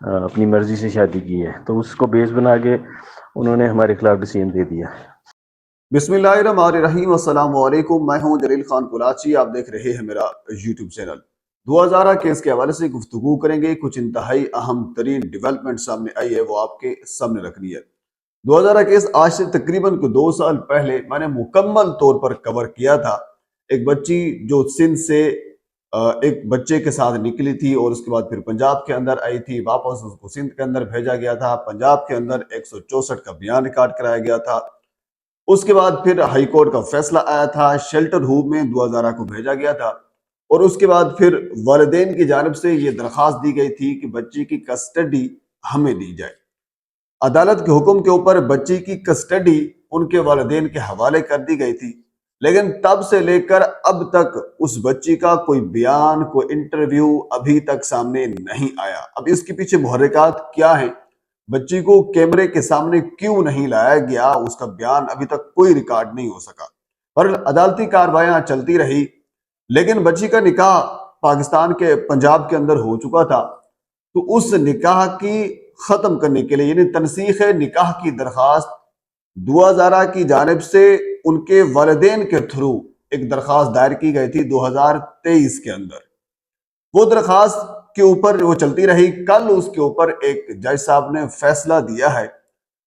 اپنی مرضی سے شادی کی ہے، تو اس کو بیس بنا کے انہوں نے ہمارے خلاف ڈیسیژن دے دیا۔ بسم اللہ الرحمن الرحیم، السلام علیکم، میں ہوں جلیل خان کولاچی، آپ دیکھ رہے ہیں میرا یوٹیوب چینل۔ 2000 کیس کے حوالے سے گفتگو کریں گے، کچھ انتہائی اہم ترین ڈیولپمنٹ سامنے آئی ہے، وہ آپ کے سامنے رکھنی ہے۔ 2000 کیس آج سے تقریباً 2 سال پہلے میں نے مکمل طور پر کور کیا تھا۔ ایک بچی جو سندھ سے ایک بچے کے ساتھ نکلی تھی اور اس کے بعد پھر پنجاب کے اندر آئی تھی، واپس اس کو سندھ کے اندر بھیجا گیا تھا، پنجاب کے اندر 164 کا بیان ریکارڈ کرایا گیا تھا۔ اس کے بعد پھر ہائی کورٹ کا فیصلہ آیا تھا، شیلٹر ہوم میں 2000 کو بھیجا گیا تھا، اور اس کے بعد پھر والدین کی جانب سے یہ درخواست دی گئی تھی کہ بچی کی کسٹڈی ہمیں دی جائے۔ عدالت کے حکم کے اوپر بچی کی کسٹڈی ان کے والدین کے حوالے کر دی گئی تھی، لیکن تب سے لے کر اب تک اس بچی کا کوئی بیان، کوئی انٹرویو ابھی تک سامنے نہیں آیا۔ اب اس کے پیچھے محرکات کیا ہیں؟ بچی کو کیمرے کے سامنے کیوں نہیں لایا گیا؟ اس کا بیان ابھی تک کوئی ریکارڈ نہیں ہو سکا۔ پر عدالتی کارروائیاں چلتی رہی، لیکن بچی کا نکاح پاکستان کے پنجاب کے اندر ہو چکا تھا، تو اس نکاح کی ختم کرنے کے لیے یعنی تنسیخ نکاح کی درخواست 2000 کی جانب سے ان کے والدین کے تھرو ایک درخواست دائر کی گئی تھی 2023 کے اندر۔ وہ درخواست کے اوپر وہ چلتی رہی۔ کل اس کے اوپر ایک جج صاحب نے فیصلہ دیا ہے۔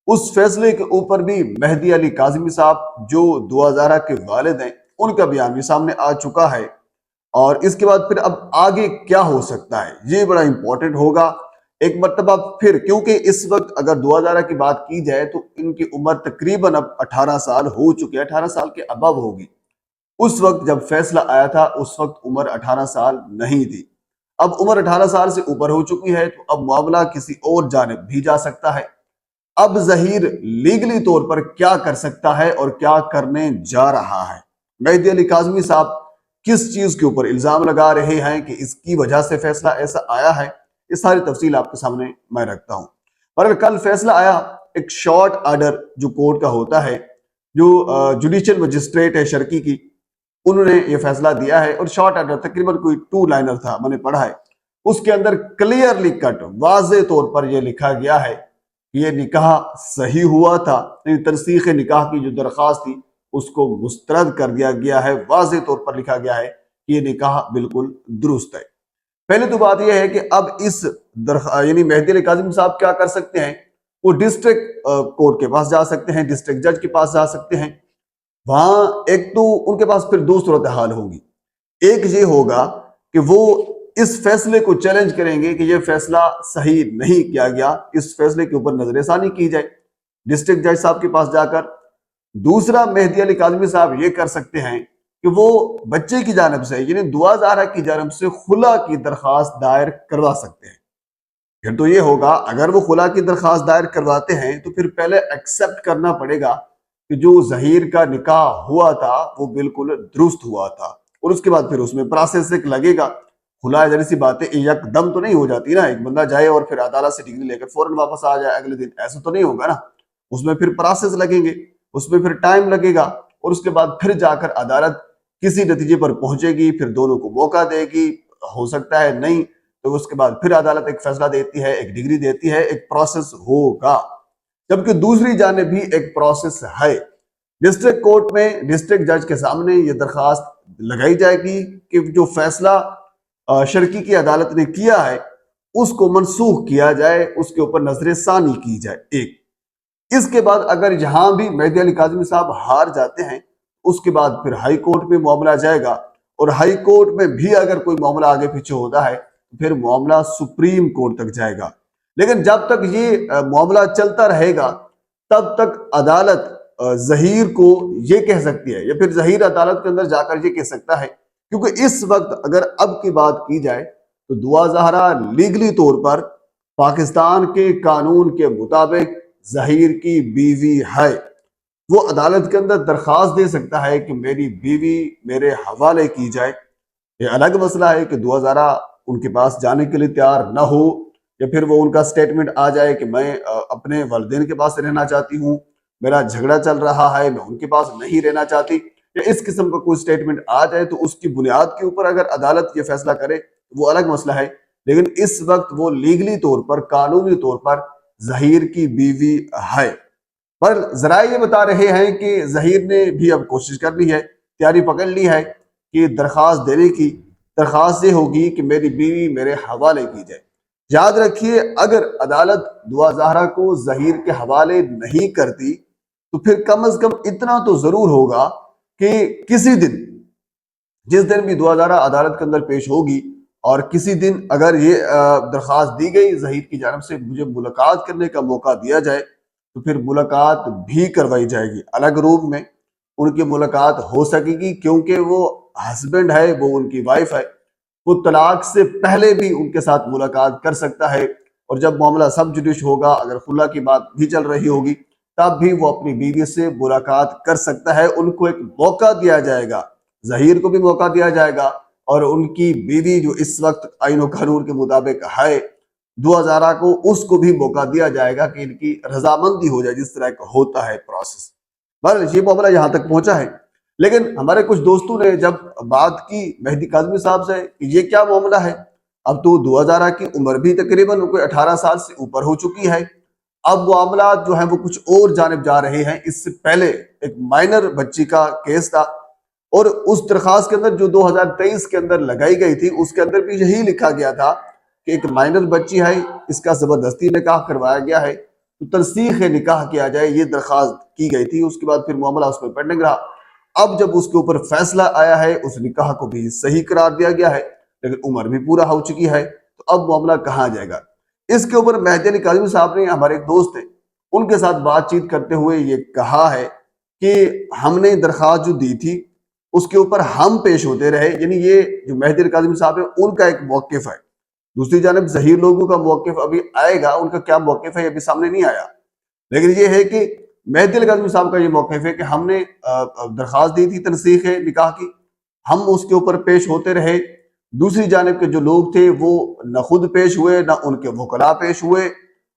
اس فیصلے کے اوپر بھی مہدی علی کاظمی صاحب جو 2000 کے والد ہیں، ان کا بیان بھی سامنے آ چکا ہے، اور اس کے بعد پھر اب آگے کیا ہو سکتا ہے یہ بڑا امپورٹنٹ ہوگا ایک مرتبہ پھر، کیونکہ اس وقت اگر 2000 کی بات کی جائے تو ان کی عمر تقریباً اب 18 سال ہو چکی ہے، 18 سال کے ابو ہوگی۔ اس وقت جب فیصلہ آیا تھا اس وقت عمر 18 سال نہیں تھی، اب عمر 18 سال سے اوپر ہو چکی ہے، تو اب معاملہ کسی اور جانب بھی جا سکتا ہے۔ اب ظہیر لیگلی طور پر کیا کر سکتا ہے اور کیا کرنے جا رہا ہے؟ مہدی علی کاظمی صاحب کس چیز کے اوپر الزام لگا رہے ہیں کہ اس کی وجہ سے فیصلہ ایسا آیا ہے، یہ ساری تفصیل آپ کے سامنے میں رکھتا ہوں۔ پر کل فیصلہ آیا، ایک شارٹ آرڈر جو کورٹ کا ہوتا ہے، جو جوڈیشل مجسٹریٹ ہے شرکی کی، انہوں نے یہ فیصلہ دیا ہے، اور شارٹ آرڈر تقریباً کوئی 2 لائنر تھا، میں نے پڑھا ہے۔ اس کے اندر کلیئرلی کٹ واضح طور پر یہ لکھا گیا ہے کہ یہ نکاح صحیح ہوا تھا، تنسیخ نکاح کی جو درخواست تھی اس کو مسترد کر دیا گیا ہے، واضح طور پر لکھا گیا ہے کہ یہ نکاح بالکل درست ہے۔ پہلے تو بات یہ ہے کہ اب اس یعنی مہدی علی کاظمی صاحب کیا کر سکتے ہیں؟ وہ ڈسٹرکٹ کورٹ کے پاس جا سکتے ہیں، ڈسٹرکٹ جج کے پاس جا سکتے ہیں۔ وہاں ایک تو ان کے پاس پھر 2 صورتحال ہوگی۔ ایک یہ ہوگا کہ وہ اس فیصلے کو چیلنج کریں گے کہ یہ فیصلہ صحیح نہیں کیا گیا، اس فیصلے کے اوپر نظر ثانی کی جائے ڈسٹرکٹ جج صاحب کے پاس جا کر۔ دوسرا مہدی علی کاظمی صاحب یہ کر سکتے ہیں کہ وہ بچے کی جانب سے یعنی 2000 کی جانب سے خلا کی درخواست دائر کروا سکتے ہیں۔ پھر تو یہ ہوگا، اگر وہ خلا کی درخواست دائر کرواتے ہیں تو پھر پہلے ایکسپٹ کرنا پڑے گا کہ جو ظہیر کا نکاح ہوا تھا وہ بالکل درست ہوا تھا، اور اس کے بعد پھر اس میں پروسیس ایک لگے گا۔ خلا ذرا سی باتیں یک دم تو نہیں ہو جاتی نا، ایک بندہ جائے اور پھر عدالت سے ڈگری لے کر فوراً واپس آ جائے اگلے دن، ایسا تو نہیں ہوگا نا۔ اس میں پھر پروسیس لگیں گے، اس میں پھر ٹائم لگے گا، اور اس کے بعد پھر جا کر عدالت کسی نتیجے پر پہنچے گی، پھر دونوں کو موقع دے گی، ہو سکتا ہے نہیں تو اس کے بعد پھر عدالت ایک فیصلہ دیتی ہے، ایک ڈگری دیتی ہے، ایک پروسیس ہوگا۔ جبکہ دوسری جانب بھی ایک پروسیس ہے، ڈسٹرکٹ کورٹ میں ڈسٹرکٹ جج کے سامنے یہ درخواست لگائی جائے گی کہ جو فیصلہ شرکی کی عدالت نے کیا ہے اس کو منسوخ کیا جائے، اس کے اوپر نظر ثانی کی جائے۔ ایک اس کے بعد اگر یہاں بھی مہدی علی کاظمی صاحب ہار جاتے ہیں، اس کے بعد پھر ہائی کورٹ میں معاملہ جائے گا، اور ہائی کورٹ میں بھی اگر کوئی معاملہ آگے پیچھے ہوتا ہے پھر معاملہ سپریم کورٹ تک جائے گا۔ لیکن جب تک یہ معاملہ چلتا رہے گا تب تک عدالت ظہیر کو یہ کہہ سکتی ہے، یا پھر ظہیر عدالت کے اندر جا کر یہ کہہ سکتا ہے، کیونکہ اس وقت اگر اب کی بات کی جائے تو 2000 لیگلی طور پر پاکستان کے قانون کے مطابق ظہیر کی بیوی ہے۔ وہ عدالت کے اندر درخواست دے سکتا ہے کہ میری بیوی میرے حوالے کی جائے۔ یہ الگ مسئلہ ہے کہ 2000 ان کے پاس جانے کے لیے تیار نہ ہو، یا پھر وہ ان کا سٹیٹمنٹ آ جائے کہ میں اپنے والدین کے پاس رہنا چاہتی ہوں، میرا جھگڑا چل رہا ہے، میں ان کے پاس نہیں رہنا چاہتی، یا اس قسم کا کوئی سٹیٹمنٹ آ جائے تو اس کی بنیاد کے اوپر اگر عدالت یہ فیصلہ کرے وہ الگ مسئلہ ہے۔ لیکن اس وقت وہ لیگلی طور پر، قانونی طور پر ظہیر کی بیوی ہے۔ پر ذرائع یہ بتا رہے ہیں کہ ظہیر نے بھی اب کوشش کر لی ہے، تیاری پکڑ لی ہے کہ درخواست دینے کی۔ درخواست یہ ہوگی کہ میری بیوی میرے حوالے کی جائے۔ یاد رکھیے، اگر عدالت دعا زہرا کو ظہیر کے حوالے نہیں کرتی تو پھر کم از کم اتنا تو ضرور ہوگا کہ کسی دن، جس دن بھی دعا زہرا عدالت کے اندر پیش ہوگی اور کسی دن اگر یہ درخواست دی گئی ظہیر کی جانب سے مجھے ملاقات کرنے کا موقع دیا جائے تو پھر ملاقات بھی کروائی جائے گی، الگ روم میں ان کی ملاقات ہو سکے گی، کیونکہ وہ ہسبینڈ ہے، وہ ان کی وائف ہے، وہ طلاق سے پہلے بھی ان کے ساتھ ملاقات کر سکتا ہے، اور جب معاملہ سب جوڈیش ہوگا، اگر خلا کی بات بھی چل رہی ہوگی، تب بھی وہ اپنی بیوی سے ملاقات کر سکتا ہے۔ ان کو ایک موقع دیا جائے گا، ظہیر کو بھی موقع دیا جائے گا، اور ان کی بیوی جو اس وقت آئین و قانون کے مطابق ہے دعا زہرا کو، اس کو بھی موقع دیا جائے گا کہ ان کی رضامندی ہو جائے، جس طرح کا ہوتا ہے پروسیس۔ بہرحال یہ معاملہ یہاں تک پہنچا ہے، لیکن ہمارے کچھ دوستوں نے جب بات کی مہدی کاظمی صاحب سے کہ یہ کیا معاملہ ہے، اب تو دعا زہرا کی عمر بھی تقریباً کوئی 18 سال سے اوپر ہو چکی ہے، اب معاملات جو ہیں وہ کچھ اور جانب جا رہے ہیں۔ اس سے پہلے ایک مائنر بچی کا کیس تھا، اور اس درخواست کے اندر جو 2023 کے اندر لگائی گئی تھی، اس کے اندر بھی یہی لکھا گیا تھا کہ ایک مائنر بچی ہے، اس کا زبردستی نکاح کروایا گیا ہے تو تنسیخ نکاح کیا جائے، یہ درخواست کی گئی تھی۔ اس کے بعد پھر معاملہ اس میں پینڈنگ رہا۔ اب جب اس کے اوپر فیصلہ آیا ہے، اس نکاح کو بھی صحیح قرار دیا گیا ہے، لیکن عمر بھی پورا ہو چکی ہے، تو اب معاملہ کہاں جائے گا؟ اس کے اوپر مہدی علی کاظمی صاحب نے، ہمارے ایک دوست ہیں، ان کے ساتھ بات چیت کرتے ہوئے یہ کہا ہے کہ ہم نے درخواست جو دی تھی اس کے اوپر ہم پیش ہوتے رہے، یعنی یہ جو مہدی علی کاظمی صاحب ہیں ان کا ایک موقف ہے۔ دوسری جانب ظہیر لوگوں کا موقف ابھی آئے گا، ان کا کیا موقف ہے یہ ابھی سامنے نہیں آیا، لیکن یہ ہے کہ مہدی علی کاظمی صاحب کا یہ موقف ہے کہ ہم نے درخواست دی تھی تنسیخ نکاح کی، ہم اس کے اوپر پیش ہوتے رہے، دوسری جانب کے جو لوگ تھے وہ نہ خود پیش ہوئے نہ ان کے وکلاء پیش ہوئے،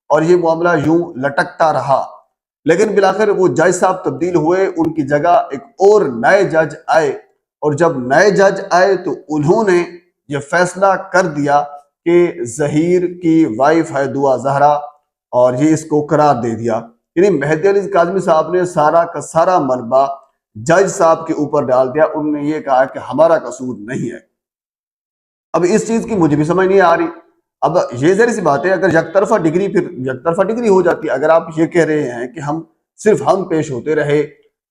اور یہ معاملہ یوں لٹکتا رہا۔ لیکن بالآخر وہ جج صاحب تبدیل ہوئے، ان کی جگہ ایک اور نئے جج آئے، اور جب نئے جج آئے تو انہوں نے یہ فیصلہ کر دیا کہ ظہیر کی وائف ہے دعا زہرا، اور یہ اس کو قرار دے دیا۔ یعنی مہدی علی کاظمی صاحب نے سارا کا سارا ملبہ جج صاحب کے اوپر ڈال دیا، انہوں نے یہ کہا کہ ہمارا قصور نہیں ہے۔ اب اس چیز کی مجھے بھی سمجھ نہیں آ رہی۔ اب یہ ظاہر سی بات ہے، اگر یک طرفہ ڈگری ہو جاتی ہے، اگر آپ یہ کہہ رہے ہیں کہ صرف ہم پیش ہوتے رہے،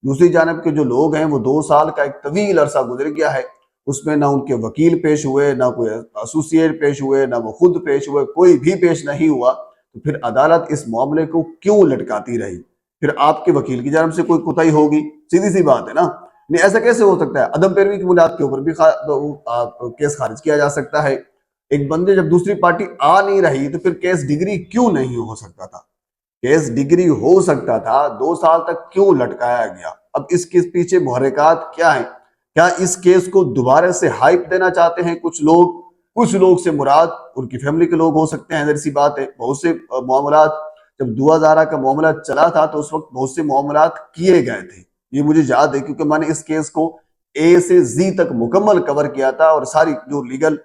دوسری جانب کے جو لوگ ہیں وہ 2 سال کا ایک طویل عرصہ گزر گیا ہے، اس میں نہ ان کے وکیل پیش ہوئے، نہ کوئی ایسوسیٹ پیش ہوئے، نہ وہ خود پیش ہوئے، کوئی بھی پیش نہیں ہوا، تو پھر عدالت اس معاملے کو کیوں لٹکاتی رہی؟ پھر آپ کے وکیل کی جانب سے کوئی کوتاہی ہوگی، سیدھی سی بات ہے نا۔ نہیں، ایسا کیسے ہو سکتا ہے؟ عدم پیروی کی بنیاد کے اوپر بھی کیس خارج کیا جا سکتا ہے۔ ایک بندے جب دوسری پارٹی آ نہیں رہی تو پھر کیس ڈگری کیوں نہیں ہو سکتا تھا؟ کیس ڈگری ہو سکتا تھا، 2 سال تک کیوں لٹکایا گیا؟ اب اس کے پیچھے محرکات کیا ہیں؟ کیا اس کیس کو دوبارہ سے ہائپ دینا چاہتے ہیں کچھ لوگ سے مراد ان کی فیملی کے لوگ ہو سکتے ہیں، ظاہر سی بات ہے۔ بہت سے معاملات، جب دعا زہرا کا معاملہ چلا تھا تو اس وقت بہت سے معاملات کیے گئے تھے، یہ مجھے یاد ہے، کیونکہ میں نے اس کیس کو اے سے زی تک مکمل کور کیا تھا، اور ساری جو لیگل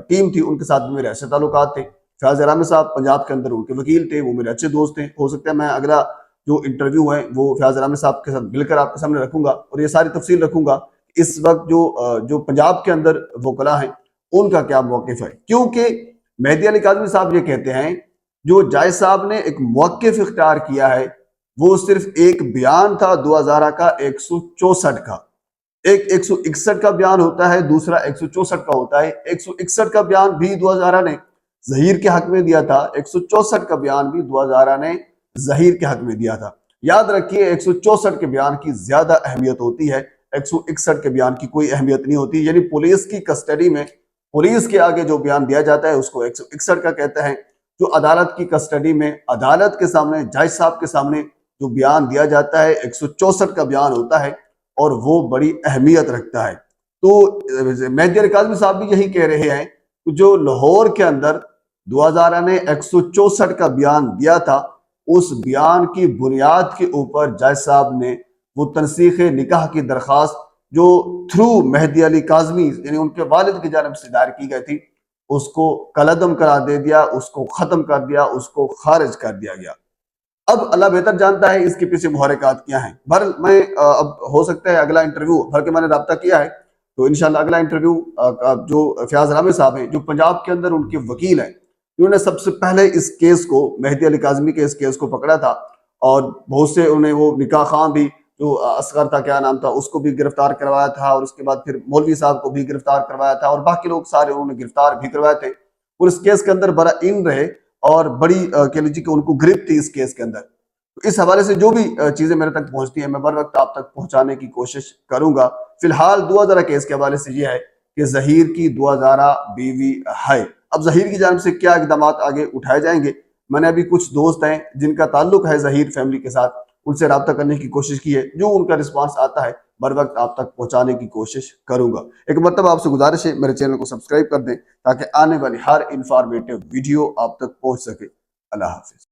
ٹیم تھی ان کے ساتھ بھی میرے ایسے تعلقات تھے۔ فیاض احمد صاحب پنجاب کے اندر ان کے وکیل تھے، وہ میرے اچھے دوست ہیں، ہو سکتا ہے میں اگلا جو انٹرویو ہے وہ فیاض احمد صاحب کے ساتھ مل کر آپ کے سامنے رکھوں گا، اور یہ ساری تفصیل رکھوں گا اس وقت جو پنجاب کے اندر وکلاء ہیں ان کا کیا موقف ہے۔ کیونکہ مہدی علی کاظمی صاحب یہ کہتے ہیں، جو جائز صاحب نے ایک موقف اختیار کیا ہے وہ صرف ایک بیان تھا دعا زہرا کا 164 کا، ایک 161 کا بیان ہوتا ہے، دوسرا 164 کا ہوتا ہے۔ 161 کا بیان بھی دعا زہرا نے ظہیر کے حق میں دیا تھا، 164 کا بیان بھی دعا زہرا نے ظہیر کے حق میں دیا تھا۔ یاد رکھیے 164 کے بیان کی زیادہ اہمیت ہوتی ہے، 161 کے بیان کی کوئی اہمیت نہیں ہوتی، یعنی پولیس کی کسٹڈی میں پولیس کے آگے جو بیان دیا جاتا ہے اس کو 161 کا کہتے ہیں۔ جو عدالت کی کسٹڈی میں عدالت کے سامنے جج صاحب کے سامنے جو بیان دیا جاتا ہے 164 کا بیان ہوتا ہے، اور وہ بڑی اہمیت رکھتا ہے۔ تو مہدی علی کاظمی صاحب بھی یہی کہہ رہے ہیں کہ جو لاہور کے اندر دعا زہرا نے 164 کا بیان دیا تھا، اس بیان کی بنیاد کے اوپر جج صاحب نے وہ تنسیخ نکاح کی درخواست جو تھرو مہدی علی کاظمی یعنی ان کے والد کی جانب سے دائر کی گئی تھی، اس کو کالعدم قرار دے دیا، اس کو ختم کر دیا، اس کو خارج کر دیا گیا۔ اب اللہ بہتر جانتا ہے اس کے پیچھے محرکات کیا ہیں۔ بہرحال میں اب ہو سکتا ہے اگلا انٹرویو بلکہ میں نے رابطہ کیا ہے تو انشاءاللہ اگلا انٹرویو جو فیاض رامے صاحب ہیں جو پنجاب کے اندر ان کے وکیل ہیں، انہوں نے سب سے پہلے اس کیس کو، مہدی علی کاظمی کے اس کیس کو پکڑا تھا، اور بہت سے انہیں وہ نکاح خان بھی جو اصغر تھا، کیا نام تھا، اس کو بھی گرفتار کروایا تھا، اور اس کے بعد پھر مولوی صاحب کو بھی گرفتار کروایا تھا، اور باقی لوگ سارے انہوں نے گرفتار بھی کروائے تھے، اور اس کیس کے اندر برائن رہے، اور بڑی کہہ لیجیے کہ ان کو گرفت تھی اس کیس کے اندر۔ تو اس حوالے سے جو بھی چیزیں میرے تک پہنچتی ہیں میں بر وقت آپ تک پہنچانے کی کوشش کروں گا۔ فی الحال دعا ذرا کیس کے حوالے سے یہ ہے کہ ظہیر کی دعا ذرا بیوی ہے۔ اب ظہیر کی جانب سے کیا اقدامات آگے اٹھائے جائیں گے، میں نے ابھی کچھ دوست ہیں جن کا تعلق ہے ظہیر فیملی کے ساتھ، ان سے رابطہ کرنے کی کوشش کی ہے، جو ان کا رسپانس آتا ہے بر وقت آپ تک پہنچانے کی کوشش کروں گا۔ ایک مرتبہ آپ سے گزارش ہے میرے چینل کو سبسکرائب کر دیں تاکہ آنے والی ہر انفارمیٹیو ویڈیو آپ تک پہنچ سکے۔ اللہ حافظ۔